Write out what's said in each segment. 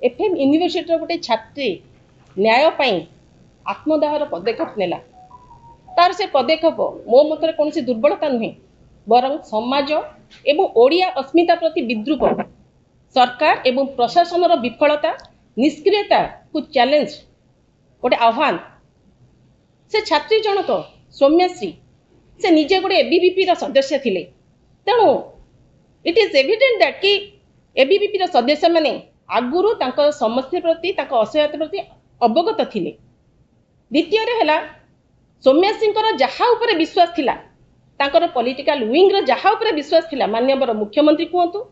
FM university गोटे छात्री न्याय आत्मदाहर पदक्षेप नेला तार से पदक्षेप मो मत कौन दुर्बलता नुहे बरं समाज एवं ओडिया अस्मिता प्रति विद्रूप सरकार एवं प्रशासन विफलता निष्क्रियता को चैलेंज गोटे आह्वान से छात्री जनक सौम्यश्री से निजे गोटे एबीवीपी सदस्य थिले तेणु इट इज एविडेंट दैट कि एबीवीपी सदस्य माने आगुरु तांको समस्या प्रति तांको असहायता प्रति अवगत थिले। द्वितीय है सौम्यश्री जहाँ उपर विश्वास थिला तांकर पॉलिटिकल विंग जहाँ उपर विश्वास थिला माननीय मुख्यमंत्री कहतु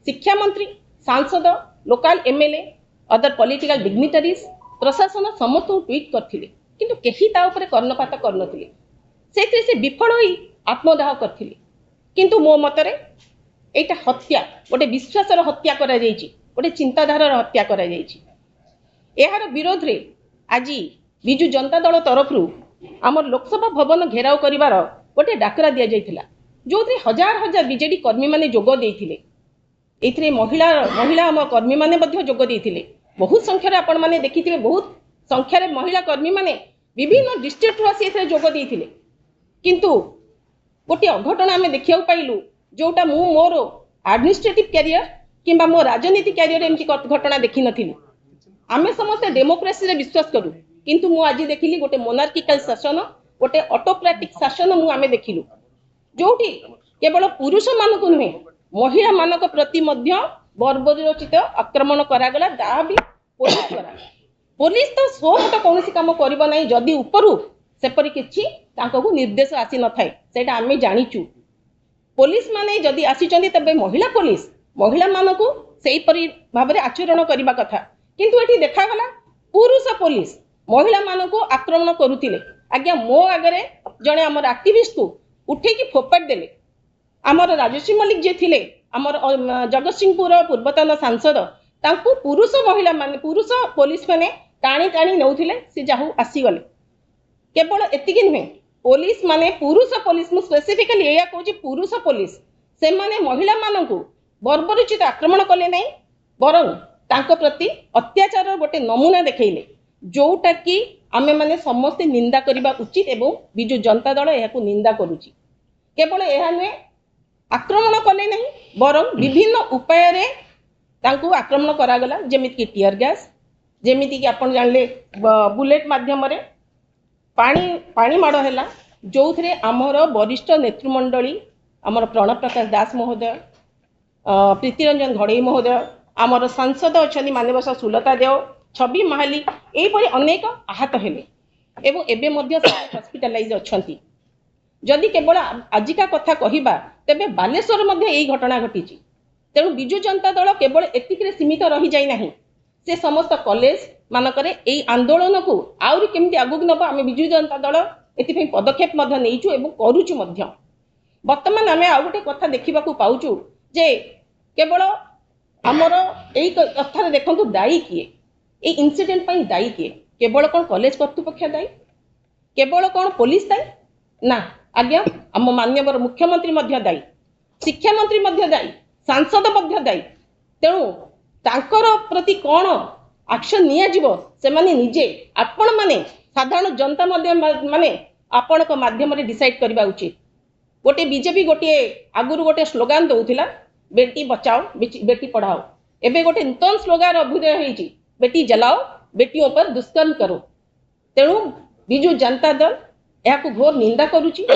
शिक्षा मंत्री सांसद local MLA other political dignitaries प्रशासन समस्त ट्वीट करथिले किंतु केही ता ऊपर कर्णपात करनथिले से विफल होई आत्मदाह करथिले किंतु मो मतरे एटा हत्या गोटे विश्वासर हत्या करा जायछि गोटे चिंताधारार हत्या करा जायछि। एहार विरोध रे आज बिजु जनता दल तरफ आम लोकसभा भवन घेराव करिवार गोटे डाकरा दिया जायथिला जो हजार हजार बीजेडी कर्मी माने जोग देइथिले एथिरे महिला महिला आम कर्मी माने मध्य जोग देइथिले बहुत संख्यार आपण माने देखिथिबे बहुत संख्यार महिला कर्मी माने विभिन्न डिस्ट्रिक्ट आसी एथिरे जोग देइथिले किंतु गोटे अघटन आमे देखिया पाइलु जोटा मु मोर एडमिनिस्ट्रेटिव कैरियर किंबा मो राजनीति कैरियर एमती घटना देखि नथिली। आमे समस्त डेमोक्रेसी रे विश्वास करू किंतु मु आज देखिली गोटे मोनार्किकल शासन गोटे ऑटोक्रेटिक शासन मु आमे देखिलु जोटी केवल पुरुष मानक नुहे महिला मानक प्रति मध्य बर्बरोचित आक्रमण करागला दा भी पुलिस तो सो तो कौन काम करिबो नै जदि उपरु सेपरि किछि तांको निर्देश आसी न थाए सेटा आमे जानिचु। पुलिस माने जदि आसीचंदी तबे महिला पुलिस महिला मानक सेही परि भाबरे आचरण करिबा कथा किंतु एठी देखा गला पुरुष पुलिस महिला मानक आक्रमण करुतिले। आज्ञा मो आगरे जणे हमर एक्टिविस्ट को उठे की फोपाट देले आमर राजश्री मल्लिक जे थिले आमर जगतसिंहपुर पूर्वतन सांसद तांको पुरुष महिला माने पुरुष पुलिस माने टाणी टाणी नौथिले से जाहु आसी गले केवल एतिकी नुहे पुलिस माने पुरुष पुलिस मु स्पेसिफिकली एया कहूची पुरुष पुलिस से माने महिला मानकु बर्बरोचित आक्रमण कले नै बरं तांको प्रति अत्याचार गोटे नमूना देखैले जोटा कि आमे माने समस्त निंदा करिबा उचित एवं बिजु जनता दल एहाकु निंदा करूची। केवल एहा नुहे आक्रमण कले नहीं बरं विभिन्न उपाय रे तांको आक्रमण करागला जेमिति कि टीयर गैस जेमिति कि आपण जानले बुलेट माध्यम रे पानी माड़ हैला जो थे आमर वरिष्ठ नेतृमंडली आमर प्रणव प्रकाश दास महोदय प्रीतिरंजन घड़ई महोदय आमर सांसद अच्छा मानव सुलता देव छवि महाली यहीपरि अनेक आहत हेले एवं एबे मध्य हॉस्पिटलाइज अच्छी जदि केवल आजिका कथा कहवा तेबे बालेश्वर मध्य यही घटना घटी तेणु बिजु जनता दल केवल एतिक सीमित रही जाई नाही से समस्त कॉलेज मानकरे एई आंदोलन को आउरी केमती आगुक नब आमे बिजु जनता दल एतिपई पदक्षेप मध्य नेइछु एवं करूछु मध्य। वर्तमान आमे आ गोटे कथा देखिबा को पाउछु जे केवल आमर एई कथा देखंतु दायी किए ए इंसिडेंट पई दायी किए केवल कोन कॉलेज कर्तृपक्ष दायी केवल कोन पुलिस दायी ना आज्ञा आम माननीय मुख्यमंत्री मध्य दायी शिक्षा मंत्री मध्य दायी सांसद मध्य दायी तेणु तांकर प्रति कौन एक्शन निया जीवो से माने निजे आपण माने साधारण जनता मध्य माने आपण को माध्यम रे डिसाइड करबा उचित। गोटे बीजेपी गोटे आगुरु गोटे स्लोगान दउथिला बेटी बचाओ बेटी पढ़ाओ एबे गोटे नूतन स्लोगान अभ्युदय होईची बेटी जलाओ बेटियों पर दुष्कर्म करो तेणु बिजु जनता दल याकु घोर निंदा करुची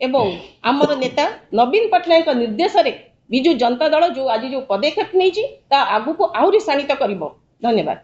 एवं आमर नेता नवीन पट्टनायक निर्देश रे बिजु जनता दल जो आज जो पदक्षेप नहीं ता आगु को आहुरी शाणित करिवो। धन्यवाद।